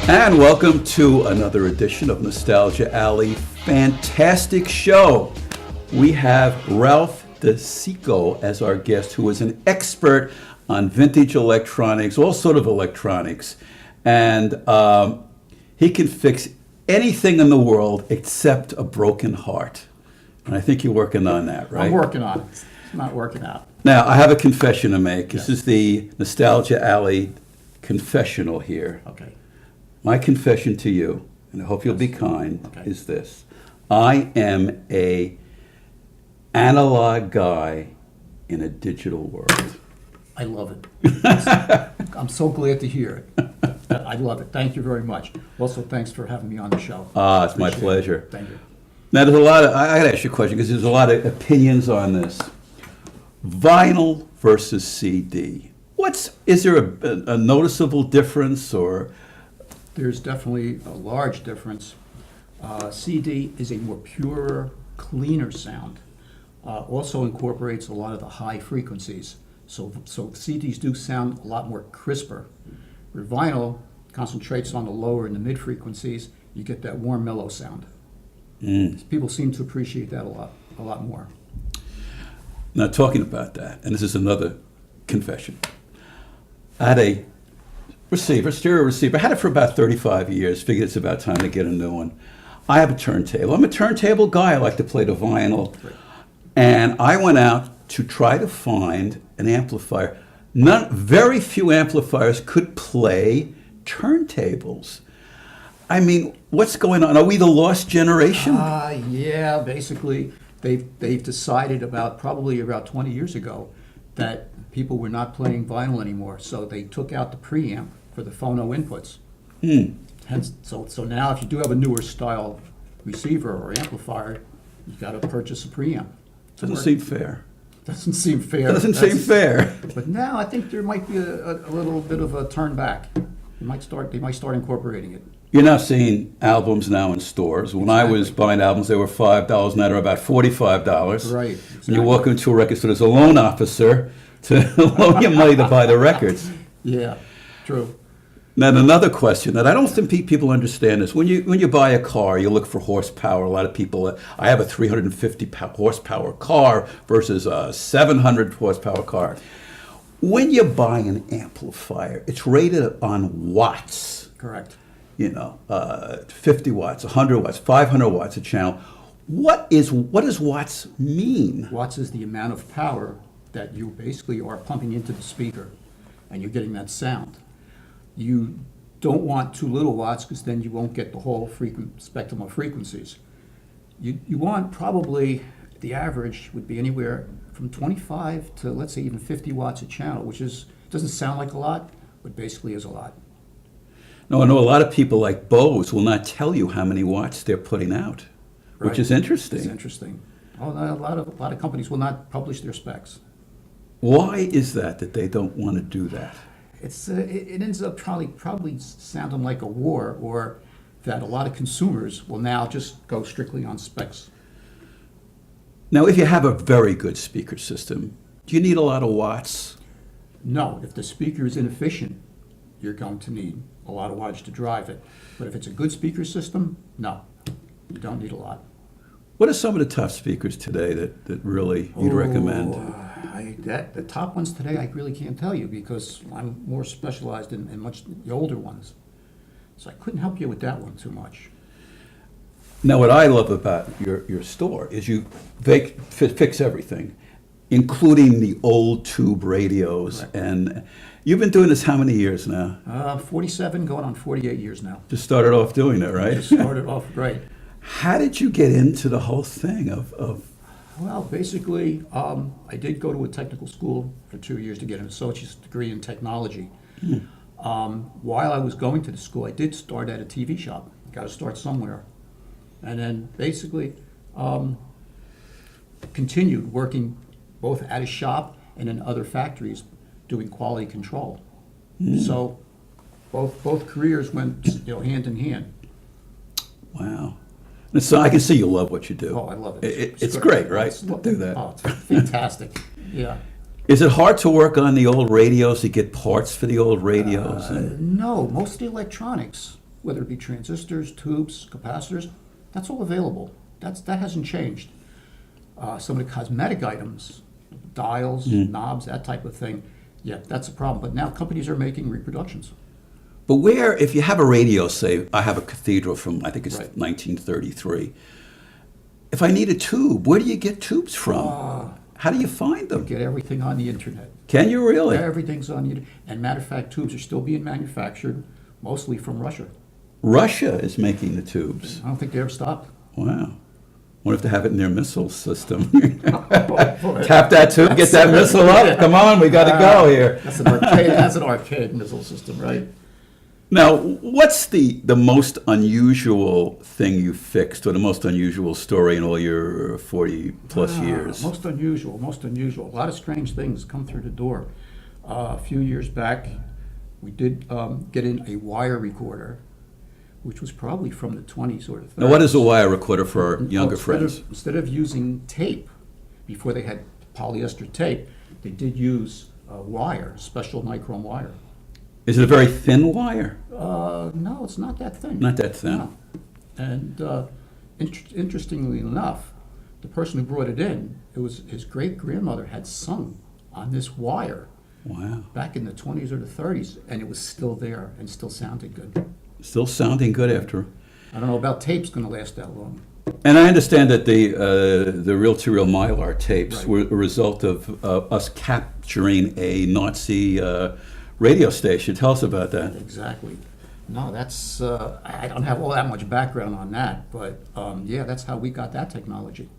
And welcome to another edition of Nostalgia Alley. Fantastic show. We have Ralph Decicco as our guest, who is an expert on vintage electronics, all sort of electronics. And he can fix anything in the world except a broken heart. And I think you're working on that, right? I'm working on it. It's not working out. Now, I have a confession to make. This is the Nostalgia Alley confessional here. Okay. My confession to you, and I hope you'll be kind, is this. I am a analog guy in a digital world. I love it. I'm so glad to hear it. I love it. Thank you very much. Also, thanks for having me on the show. It's my pleasure. It. Thank you. Now, there's a lot of, I gotta ask you a question because there's a lot of opinions on this. Vinyl versus CD. Is there a noticeable difference or? There's definitely a large difference. CD is a more pure, cleaner sound. Also incorporates a lot of the high frequencies. So CDs do sound a lot more crisper. Where vinyl concentrates on the lower and the mid frequencies, you get that warm, mellow sound. People seem to appreciate that a lot more. Now, talking about that, and this is another confession. I had a stereo receiver. I had it for about 35 years. Figured it's about time to get a new one. I have a turntable. I'm a turntable guy. I like to play the vinyl. And I went out to try to find an amplifier. Very few amplifiers could play turntables. I mean, what's going on? Are we the lost generation? Yeah, basically, they've decided probably about 20 years ago that people were not playing vinyl anymore, so they took out the preamp for the phono inputs. Hence, so now if you do have a newer style receiver or amplifier, you've got to purchase a preamp. Doesn't seem fair. Doesn't seem fair. Doesn't seem fair. But now I think there might be a little bit of a turn back. They might start incorporating it. You're now seeing albums now in stores. When I was buying albums, they were $5. Now they're about $45. Right. Exactly. And you walk into a record store, there's a loan officer to loan you money to buy the records. Yeah, true. Now, another question that I don't think people understand is when you buy a car, you look for horsepower. A lot of people, I have a 350 horsepower car versus a 700 horsepower car. When you buy an amplifier, it's rated on watts. Correct. 50 watts, 100 watts, 500 watts a channel. What does watts mean? Watts is the amount of power that you basically are pumping into the speaker, and you're getting that sound. You don't want too little watts because then you won't get the whole spectrum of frequencies. You want probably, the average would be anywhere from 25 to, let's say, even 50 watts a channel, which doesn't sound like a lot, but basically is a lot. No, I know a lot of people like Bose will not tell you how many watts they're putting out, Right. which is interesting. It's interesting. A lot of companies will not publish their specs. Why is that they don't want to do that? It ends up probably sounding like a war, or that a lot of consumers will now just go strictly on specs. Now, if you have a very good speaker system, do you need a lot of watts? No, if the speaker is inefficient, you're going to need a lot of wattage to drive it. But if it's a good speaker system, no, you don't need a lot. What are some of the top speakers today that really you'd recommend? The top ones today I really can't tell you because I'm more specialized in the older ones. So I couldn't help you with that one too much. Now, what I love about your store is you fix everything, including the old tube radios. Correct. And you've been doing this how many years now? 47, going on 48 years now. Just started off doing it, right? Just started off right. How did you get into the whole thing of Well, basically, I did go to a technical school for 2 years to get an associate's degree in technology. While I was going to the school, I did start at a TV shop. Got to start somewhere. And then basically continued working both at a shop and in other factories doing quality control. So both careers went hand in hand. Wow. And so I can see you love what you do. Oh, I love it. It's great, right? To do that. Oh, it's fantastic. Yeah. Is it hard to work on the old radios to get parts for the old radios? No, most of the electronics, whether it be transistors, tubes, capacitors, that's all available. That hasn't changed. Some of the cosmetic items, dials, knobs, that type of thing, yeah, that's a problem. But now companies are making reproductions. But where, if you have a radio, say, I have a Cathedral from, I think it's Right. 1933. If I need a tube, where do you get tubes from? How do you find them? Get everything on the internet. Can you really? Everything's on the internet. And matter of fact, tubes are still being manufactured, mostly from Russia. Russia is making the tubes. I don't think they ever stopped. Wow. Wonder if they have it in their missile system. Tap that tube, get that missile up. Come on, we got to go here. That's an archaic missile system, right? Now, what's the most unusual thing you fixed, or the most unusual story in all your 40-plus years? Most unusual. A lot of strange things come through the door. A few years back, we did get in a wire recorder, which was probably from the 20s or the 30s. Now, what is a wire recorder for our younger friends? Instead of using tape, before they had polyester tape, they did use wire, special nichrome wire. Is it a very thin wire? No, it's not that thin. Not that thin. No. And interestingly enough, the person who brought it in, it was his great-grandmother had sung on this wire Wow. back in the 20s or the 30s, and it was still there and still sounded good. Still sounding good after. I don't know about tape's going to last that long. And I understand that the reel-to-reel Mylar tapes Right. were a result of us capturing a Nazi radio station. Tell us about that. Exactly. No, that's, I don't have all that much background on that, but yeah, that's how we got that technology.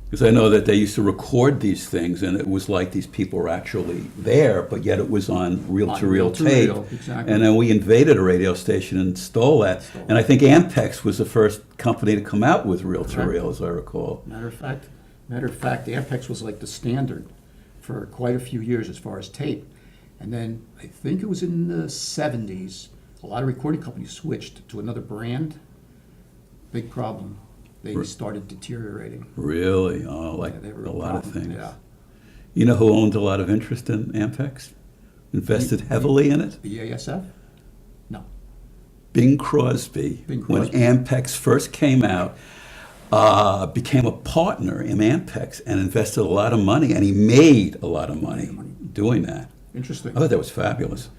Because I know that they used to record these things, and it was like these people were actually there, but yet it was on reel-to-reel tape. reel-to-reel, exactly. And then we invaded a radio station and stole that. And I think Ampex was the first company to come out with reel-to-reel, as I recall. Matter of fact, the Ampex was like the standard for quite a few years as far as tape. And then I think it was in the 70s, a lot of recording companies switched to another brand. Big problem. They started deteriorating. Really? Oh, like Yeah, they were a lot of problem. things. Yeah. You know who owned a lot of interest in Ampex? Invested heavily in it? The ASF? No. Bing Crosby, Bing when Crosby. Ampex first came out, became a partner in Ampex and invested a lot of money, and he made a lot of money doing that. Interesting. I thought that was fabulous.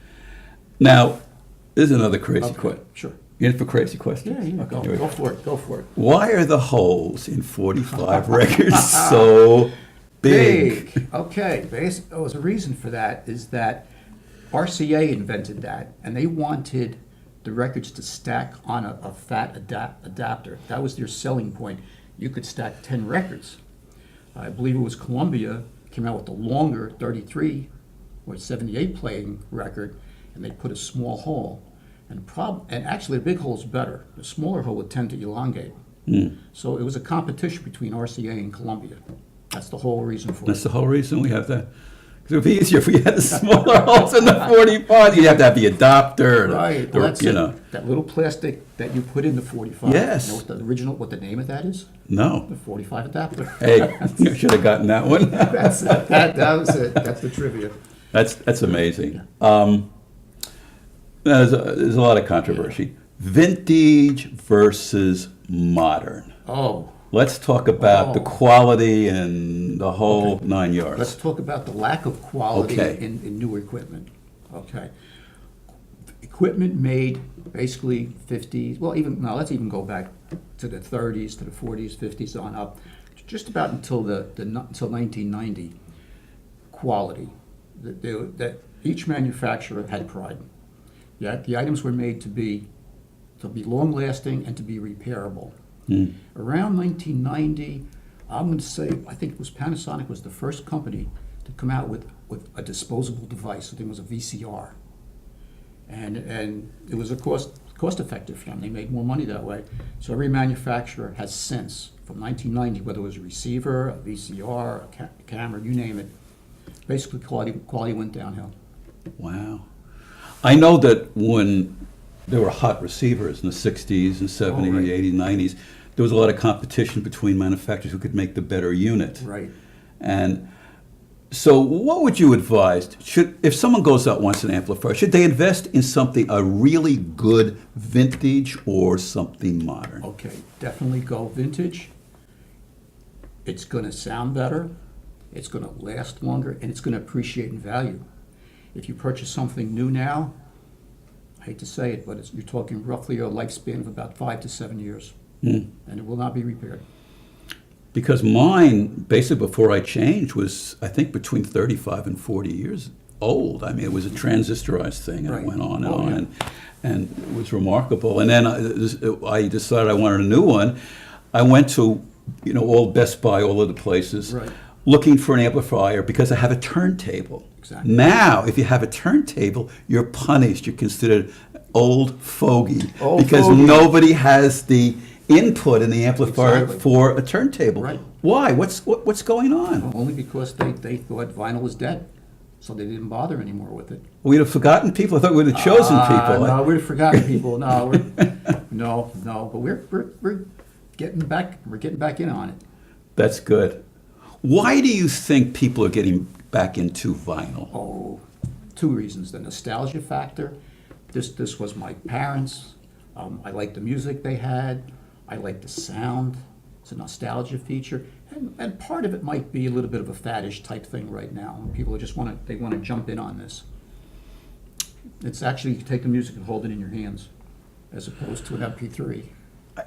Now, this is another crazy question. Sure. You in for crazy questions? Yeah, Okay, go, here we go for it, go for it. Why are the holes in 45 records so big? Okay, there was a reason for that, is that RCA invented that, and they wanted the records to stack on a fat adapter. That was their selling point. You could stack 10 records. I believe it was Columbia came out with the longer 33 or 78 playing record, and they put a small hole. And actually, the big hole is better. The smaller hole would tend to elongate. So it was a competition between RCA and Columbia. That's the whole reason for That's it. the whole reason we have that. 'Cause it would be easier if we had the smaller holes in the 45. You'd have to have the adapter. Right. The, Well, that's you it. know. That little plastic that you put in the 45. Yes. You know what the name of that is? No. The 45 adapter. Hey, you should have gotten that one. That's it. That was it. That's the trivia. That's amazing. There's a lot of controversy. Vintage versus modern. Oh, Let's talk about the Oh. quality and the whole 9 yards. let's talk about the lack of quality Okay. in new equipment. Okay. Equipment made basically 50s, well, let's even go back to the 30s, to the 40s, 50s on up, just about until until 1990. Quality. That each manufacturer had pride. Yeah, the items were made to be long-lasting and to be repairable. Around 1990, I'm going to say, I think it was Panasonic was the first company to come out with a disposable device. I think it was a VCR. And it was, of course, cost-effective for them. They made more money that way. So every manufacturer has since, from 1990, whether it was a receiver, a VCR, a camera, you name it, basically quality went downhill. Wow. I know that when there were hot receivers in the 60s and 70s, Oh, right. 80s, 90s, there was a lot of competition between manufacturers who could make the better unit. Right. And so what would you advise? If someone goes out wants an amplifier, should they invest in something, a really good vintage or something modern? Okay, definitely go vintage. It's going to sound better, it's going to last longer, and it's going to appreciate in value. If you purchase something new now, I hate to say it, but you're talking roughly a lifespan of about 5 to 7 years, and it will not be repaired. Because mine, basically before I changed, was, I think, between 35 and 40 years old. I mean, it was a transistorized thing, and Right. it went on and Oh, on, yeah. and it was remarkable. And then I decided I wanted a new one. I went to, all Best Buy, all of the places, Right. looking for an amplifier because I have a turntable. Exactly. Now, if you have a turntable, you're punished. You're considered old fogey Old because fogey. nobody has the input in the amplifier Exactly. for a turntable. Right. Why? What's going on? Only because they thought vinyl was dead, so they didn't bother anymore with it. We'd have forgotten people. I thought we'd have chosen people. No, we've forgotten people. No, but we're getting back. We're getting back in on it. That's good. Why do you think people are getting back into vinyl? Oh, two reasons: the nostalgia factor. This was my parents. I like the music they had. I like the sound. It's a nostalgia feature, and part of it might be a little bit of a faddish type thing right now. People just want to jump in on this. It's actually, you take the music and hold it in your hands, as opposed to an MP3.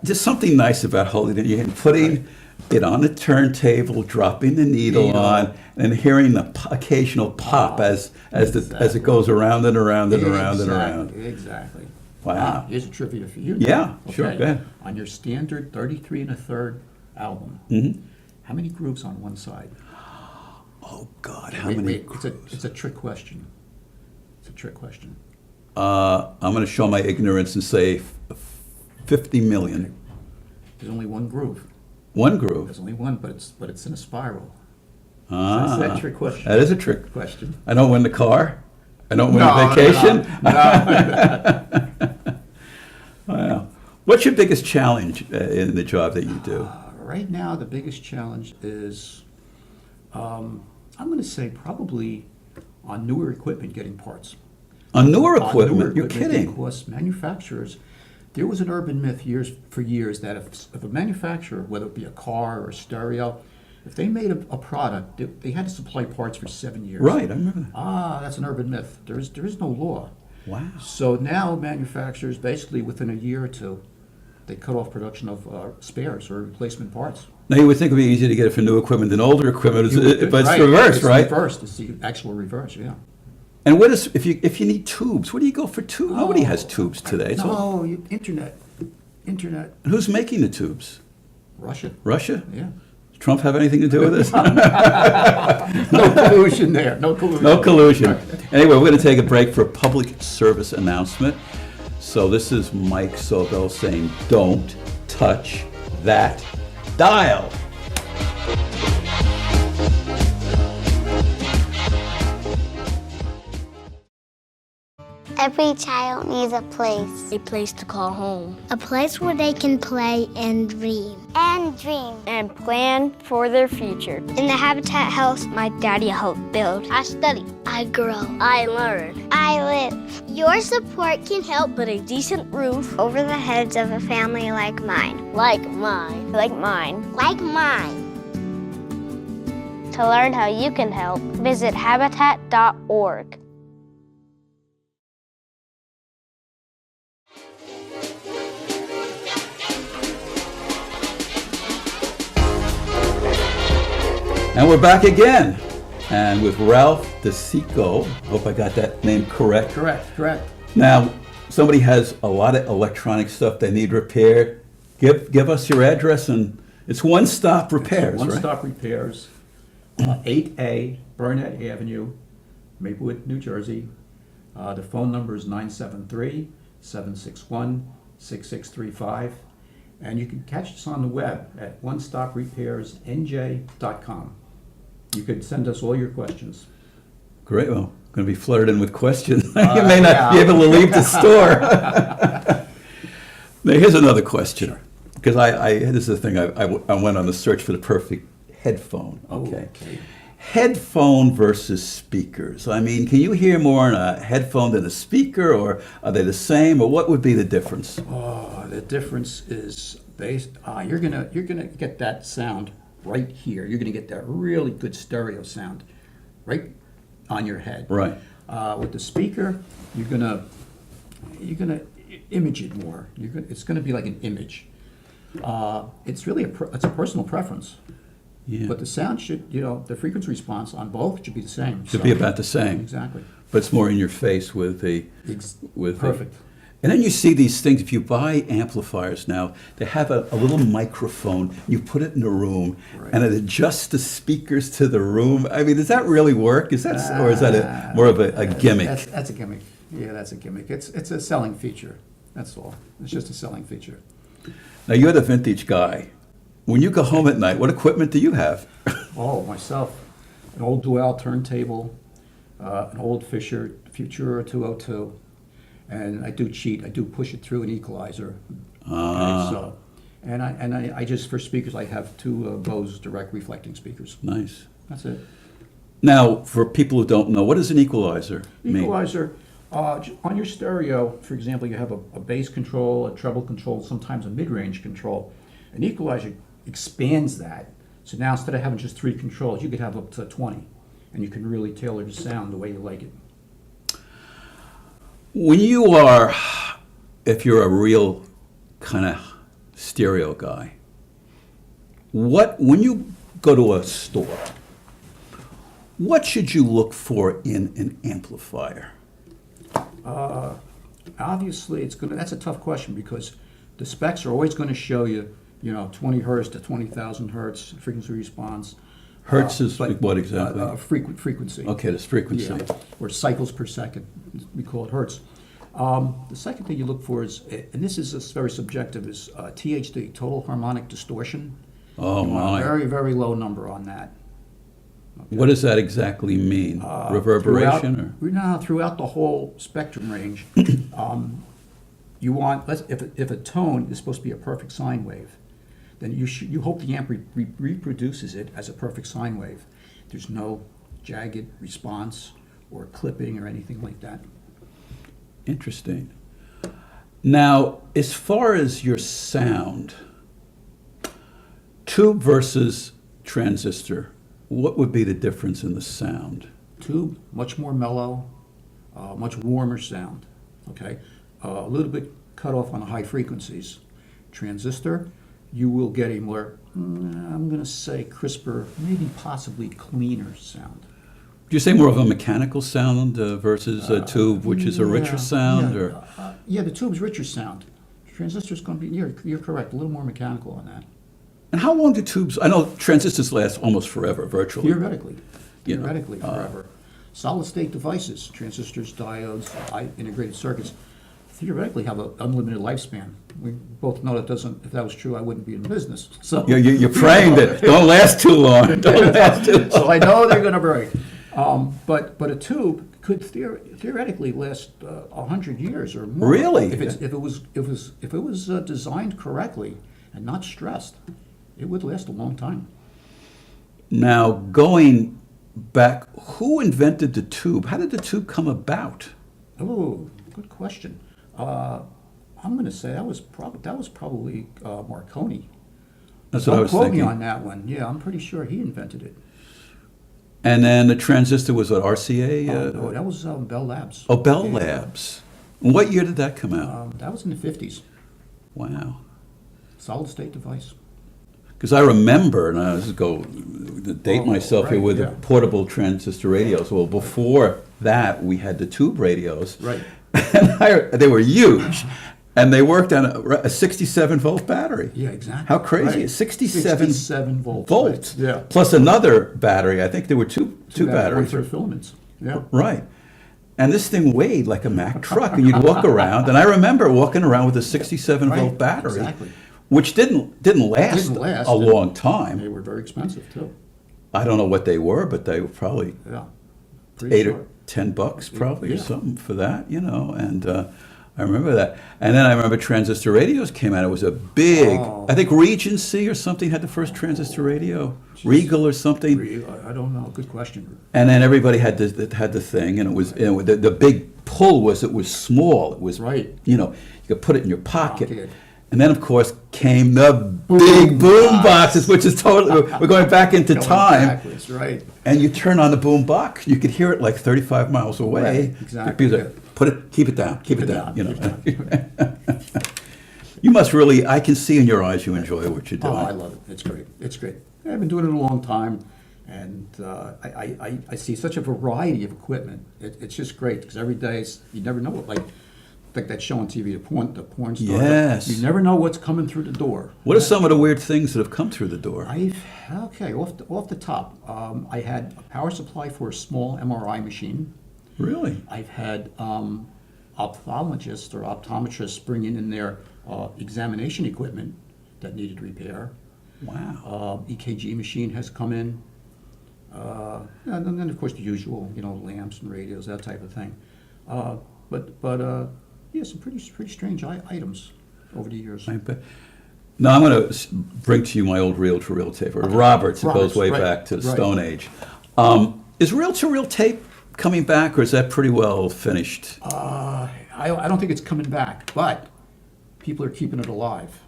There's something nice about holding it in your hand, putting it on the turntable, dropping the needle on, and hearing the occasional pop as it goes around and around and around and around. Exactly. Wow. Here's a trivia for you. Yeah, sure, go ahead. On your standard 33 1/3 album, how many grooves on one side? Oh God, how Wait, many? it's a trick question. It's a trick question. I'm going to show my ignorance and say 50 million. There's only one groove. One groove. There's only one, but it's in a spiral. Ah, So it's a trick question. that is a trick. Question. I don't win the car. I don't win No, a vacation. No. Wow. What's your biggest challenge in the job that you do? Right now, the biggest challenge is, I'm going to say probably on newer equipment getting parts. On newer On equipment? newer You're kidding. Because manufacturers, there was an urban myth for years that if a manufacturer, whether it be a car or a stereo, if they made a product, they had to supply parts for 7 years. Right, I remember that. That's an urban myth. There is no law. Wow. So now manufacturers, basically within a year or two, they cut off production of spares or replacement parts. Now you would think it would be easier to get it for new equipment than older equipment, but it's Right. reversed, It's right? reversed. It's the actual reverse, yeah. And what is if you need tubes? Where do you go for tubes? Nobody has tubes today. It's all- Internet. who's making the tubes? Russia. Russia? Yeah. Does Trump have anything to do with this? No collusion there. No collusion. No collusion. Anyway, we're going to take a break for a public service announcement. So this is Mike Sobel saying, don't touch that dial. Every child needs a place. A place to call home. A place where they can play and dream. And dream. And plan for their future. In the Habitat house, My daddy helped build. I study. I grow. I learn. I live. Your support can help Put a decent roof over the heads of a family like mine. like mine. Like mine. Like mine. To learn how you can help, visit habitat.org. And we're back again. And with Ralph Decicco. Hope I got that name correct. Correct. Now, somebody has a lot of electronic stuff they need repaired. Give us your address and It's one-stop repairs, right? One-stop repairs, 8A Burnett Avenue, Maplewood, New Jersey. The phone number is 973-761-6635. And you can catch us on the web at onestopRepairsNJ.com. You could send us all your questions. Great. Well, going to be flooded in with questions. You may not be able to leave the store. Now, here's another question. Because this is the thing, I went on the search for the perfect headphone. Okay. Headphone versus speakers. I mean, can you hear more in a headphone than a speaker, or are they the same, or what would be the difference? Oh, the difference is you're gonna get that sound right here. You're gonna get that really good stereo sound right on your head. Right. With the speaker, you're gonna image it more. It's gonna be like an image. It's really it's a personal preference. Yeah. But the sound should, the frequency response on both should be the same. Should be about the same. Exactly. But it's more in your face with Perfect. And then you see these things, if you buy amplifiers now, they have a little microphone, you put it in the room, Right. and it adjusts the speakers to the room. I mean, does that really work? Or is that more of a gimmick? That's a gimmick. Yeah, that's a gimmick. It's a selling feature. That's all. It's just a selling feature. Now, you're the vintage guy. When you go home at night, what equipment do you have? Oh, myself, an old Dual turntable, an old Fisher Futura 202, and I do cheat. I do push it through an equalizer. Okay, and I just, for speakers, I have two Bose direct reflecting speakers. Nice. That's it. Now, for people who don't know, what does an equalizer mean? Equalizer, on your stereo, for example, you have a bass control, a treble control, sometimes a mid-range control. An equalizer expands that. So now instead of having just 3 controls, you could have up to 20. And you can really tailor the sound the way you like it. When if you're a real kind of stereo guy, when you go to a store, what should you look for in an amplifier? Obviously, that's a tough question because the specs are always going to show you, 20 hertz to 20,000 hertz frequency response. Hertz is what exactly? Frequency. Okay, this frequency. Yeah, or cycles per second. We call it hertz. The second thing you look for is, and this is very subjective, is THD, total harmonic distortion. Oh, You want my. a very, very low number on that. What does that exactly mean? Reverberation? Throughout the whole spectrum range, you want, if a tone is supposed to be a perfect sine wave, then you hope the amp reproduces it as a perfect sine wave. There's no jagged response or clipping or anything like that. Interesting. Now, as far as your sound, tube versus transistor, what would be the difference in the sound? Tube, much more mellow, much warmer sound, okay? A little bit cut off on the high frequencies. Transistor, you will get a more, I'm going to say crisper, maybe possibly cleaner sound. Do you say more of a mechanical sound versus a tube, which is a richer sound? Yeah, the tube's richer sound. Transistor's going to be, you're correct, a little more mechanical on that. And how long do tubes, I know transistors last almost forever, virtually. Theoretically You know, forever. Solid state devices, transistors, diodes, integrated circuits, theoretically have an unlimited lifespan. We both know if that was true, I wouldn't be in business. So You're praying that don't last too long. Don't last too long. So I know they're going to break. But a tube could theoretically last 100 years or more. Really? If it was designed correctly and not stressed, it would last a long time. Now, going back, who invented the tube? How did the tube come about? Oh, good question. I'm going to say that was probably Marconi. That's what I was Don't quote thinking. me on that one. Yeah, I'm pretty sure he invented it. And then the transistor was what, RCA? No, that was Bell Labs. Oh, Bell Yeah. Labs. And what year did that come out? That was in the 50s. Wow. Solid state device. Because I remember, and I was go to date myself here right, with yeah. the portable transistor radios. Well, before that, we had the tube radios. Right. And they were huge. And they worked on a 67-volt battery. Yeah, exactly. How crazy. Right. 67 volts. volts. Right. Yeah. Plus another battery. I think there were two batteries. One for filaments. Yeah. Right. And this thing weighed like a Mack truck, and you'd walk around. And I remember walking around with a 67-volt Right, battery, exactly. which didn't last, a long time. They were very expensive too. I don't know what they were, but they were probably Yeah. Pretty $8 sure. or $10 probably, or Yeah. something for that, you know. And I remember that. And then I remember transistor radios came out. It was a big, Oh. I think Regency or something had the first transistor radio, Regal or something. I don't know. Good question. And then everybody had the thing, and it was the big pull was it was small. It was Right. you know, you could put it in your pocket. Pocket. And then of course came the big boom boxes, which is totally we're going back into Going time. backwards, right. And you turn on the boom box, you could hear it like 35 miles away. Right, exactly, People say, keep it down, keep it it down. down, You know. keep it You must really. I can see in your eyes you enjoy what you're doing. Oh, I love it. It's great. It's great. I've been doing it a long time, and I see such a variety of equipment. It's just great because every day you never know what like that show on TV, the porn star. Yes. You never know what's coming through the door. What are some of the weird things that have come through the door? Off the top, I had a power supply for a small MRI machine. Really? I've had ophthalmologists or optometrists bringing in their examination equipment that needed repair. Wow. EKG machine has come in. And then, of course, the usual, lamps and radios, that type of thing. Yeah, some pretty strange items over the years. I bet. Now I'm going to bring to you my old reel-to-reel tape, or Roberts. It goes way right, back to the right. Stone Age. Is reel-to-reel tape coming back, or is that pretty well finished? I don't think it's coming back, but people are keeping it alive,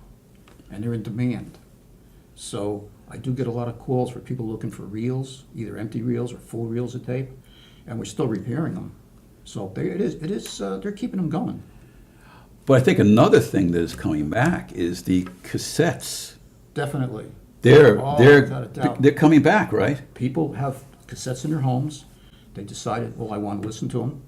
and they're in demand. So I do get a lot of calls for people looking for reels, either empty reels or full reels of tape, and we're still repairing them. So they're keeping them going. But I think another thing that is coming back is the cassettes. Definitely. They're without a doubt. they're coming back, right? People have cassettes in their homes. They decided, well, I want to listen to them.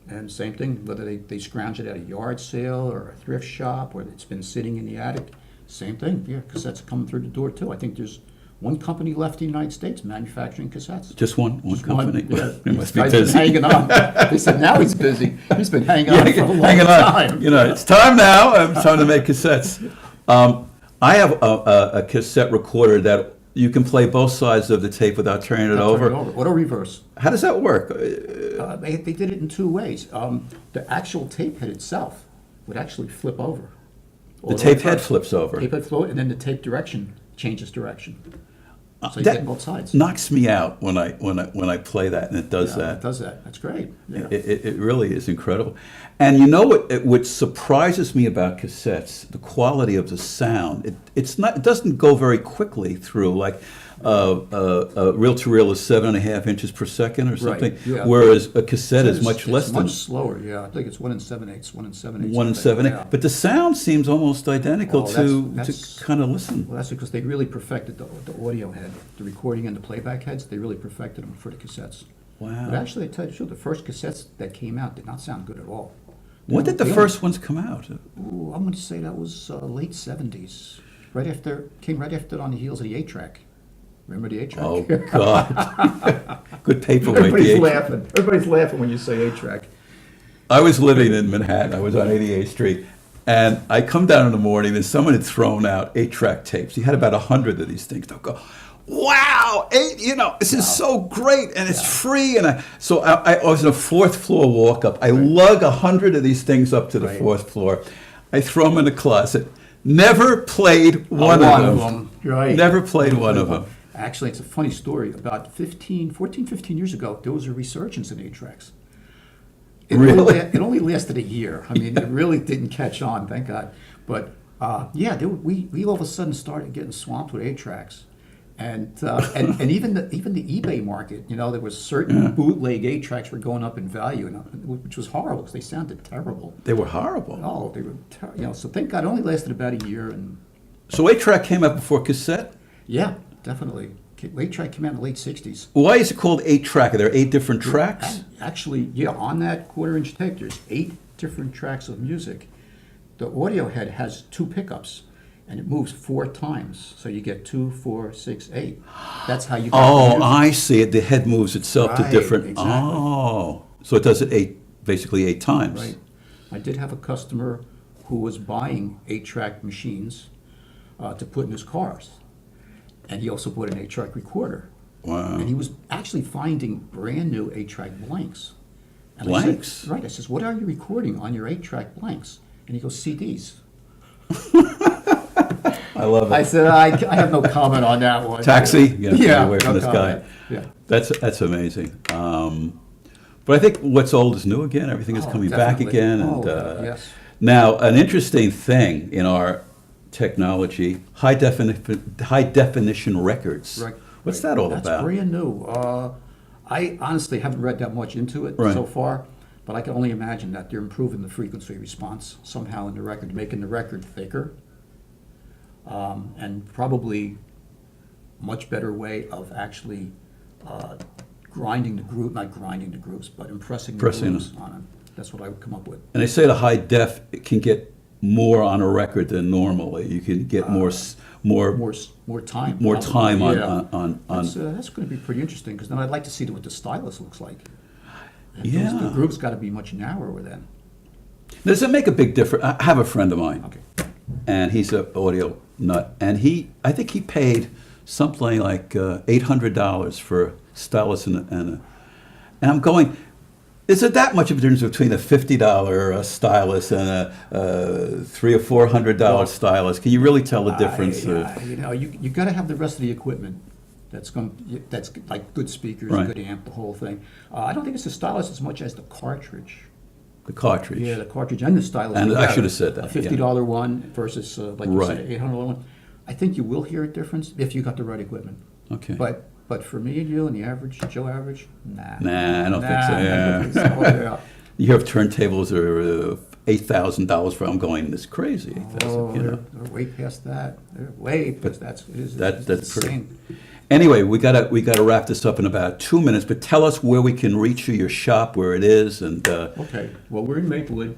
And same thing, whether they scrounge it at a yard sale or a thrift shop or it's been sitting in the attic, same thing. Yeah, cassettes are coming through the door too. I think there's one company left in the United States manufacturing cassettes. Just one company. Yeah. It must be Guy's busy. been hanging on. They said now he's busy. He's been hanging on for a long hanging on. time. It's time now. It's time to make cassettes. I have a cassette recorder that you can play both sides of the tape without turning it over. Auto reverse. How does that work? They did it in two ways. The actual tape head itself would actually flip over. The tape head flips over. Tape head float, and then the tape direction changes direction. So you That get both sides. knocks me out when I play that, and it does Yeah, that. it does that. That's great. Yeah. It really is incredible. And you know what surprises me about cassettes? The quality of the sound. It doesn't go very quickly through, like reel-to-reel is 7.5 inches per second or something, Right, yeah. whereas a cassette is much It's less than much slower. Yeah, I think it's 1 7/8. 1 7/8. 1 7/8. Yeah. But the sound seems almost identical Oh, to that's- kind of listen. Well, that's because they really perfected the audio head, the recording and the playback heads. They really perfected them for the cassettes. Wow. But actually, I tell you the truth, the first cassettes that came out did not sound good at all. When did the first ones come out? Ooh, I'm going to say that was late 70s. Came right after on the heels of the 8-track. Remember the 8-track? Oh, God. Good paperweight. Everybody's the 8. laughing. Everybody's laughing when you say 8-track. I was living in Manhattan. I was on 88th Street. And I come down in the morning and someone had thrown out 8-track tapes. He had about 100 of these things. I'll go, wow, this is so great and it's free. And so I was in a 4th floor walk up. I lug 100 of these things up to the 4th floor. I throw them in the closet. Never played one of them. Right. Never played one of them. Actually, it's a funny story. About 15 years ago, there was a resurgence in 8-tracks. Really? It only lasted a year. I mean, it really didn't catch on, thank God. But we all of a sudden started getting swamped with 8-tracks. And even the eBay market, there was certain bootleg 8-tracks were going up in value, which was horrible because they sounded terrible. They were horrible. Oh, they were so thank God it only lasted about a year. And So 8-track came out before cassette? yeah, definitely. 8-track came out in the late 60s. Why is it called 8-track? Are there 8 different tracks? Actually, yeah, on that 1/4-inch tape, there's 8 different tracks of music. the audio head has 2 pickups, and it moves 4 times. So you get 2, 4, 6, 8. That's how you get the Oh, music. I see it. The head moves itself to Right, different. exactly. Oh, so it does it basically 8 times. Right. I did have a customer who was buying 8-track machines to put in his cars. And he also bought an 8-track recorder. Wow. And he was actually finding brand new 8-track blanks. And Blanks? I said, right. I says, what are you recording on your 8-track blanks? And he goes, CDs. I love it. I said, I have no comment on that one. Taxi? Get away from no this comment. guy. Yeah. That's amazing. But I think what's old is new again. Everything is Oh, coming back definitely. again. Oh, And yes. now, an interesting thing in our technology: high definition records. Right. What's Right. that all That's about? brand new. I honestly haven't read that much into it Right. so far, but I can only imagine that they're improving the frequency response somehow in the record, making the record thicker, and probably much better way of actually grinding the groove, not grinding the grooves, but impressing the Pressing grooves on them. That's what I would come up with. And they say the high def can get more on a record than normally. You can get more More time. more probably. time on Yeah. on. That's going to be pretty interesting, because then I'd like to see what the stylus looks like. The Yeah. groove's got to be much narrower then. Does it make a big difference? I have a friend of mine, Okay. and he's an audio nut, and I think he paid something like $800 for a stylus and I'm going. Is it that much of a difference between a $50 stylus and a $300 or $400 stylus? Can you really tell the difference? You got to have the rest of the equipment. That's like good speakers, Right. good amp, the whole thing. I don't think it's the stylus as much as the cartridge. The cartridge. Yeah, the cartridge and the stylus. And I together. should have said that, A $50 one versus like you Right. said, $800 one. I think you will hear a difference if you got the right equipment. Okay. But for me and you and the average Joe average, nah. Nah, I don't think so. Nah, I Yeah. don't think so. Yeah. You have turntables that are $8,000 for. I'm going, this crazy. 8,000. Oh, You know. they're way past that. They're way past that. It's That's pretty. insane. Anyway, we gotta wrap this up in about 2 minutes. But tell us where we can reach you, your shop, where it is, and Okay. Well, we're in Maplewood,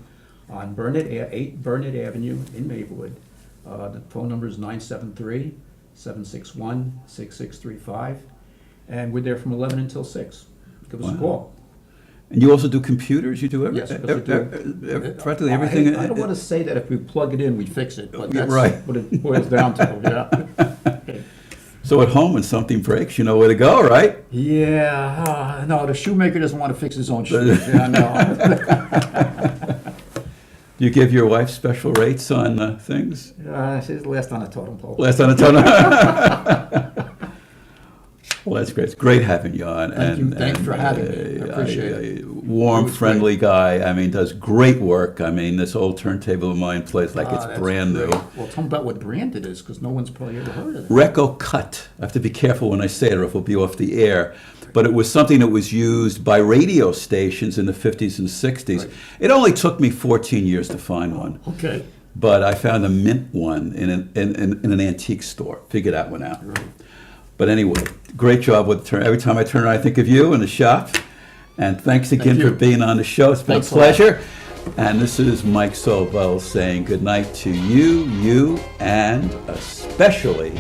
on 8 Burnett Avenue in Maplewood. The phone number is 973-761-6635, and we're there from 11 until 6. Give us a Wow. call. and you also do computers. You do Yes, because we do. practically everything. I don't want to say that if we plug it in, we fix it, but Yeah, that's right. what it boils down to. Yeah. Okay. So at home, when something breaks, you know where to go, right? Yeah. No, the shoemaker doesn't want to fix his own shoes. Yeah, no. Do you give your wife special rates on things? She's last on a totem pole. Last on a ton. Well, that's great. It's great having you on. Thank you. Thanks for having me. I appreciate it. Warm, It was friendly guy. I mean, does great work. I mean, this old turntable of mine plays like it's That's brand great. new. Well, tell me about what brand it is, because no one's probably ever heard of it. Reco Cut. I have to be careful when I say it, or it will be off the air. But it was something that was used by radio stations in the 50s and 60s. Right. It only took me 14 years to find one. Okay. But I found a mint one in an antique store. Figured that one out. Right. But anyway, great job with the turn. Every time I turn around, I think of you in the shop. And thanks again Thank for you. being on the show. It's been Thanks a a lot. pleasure. And this is Mike Sobel saying good night to you, and especially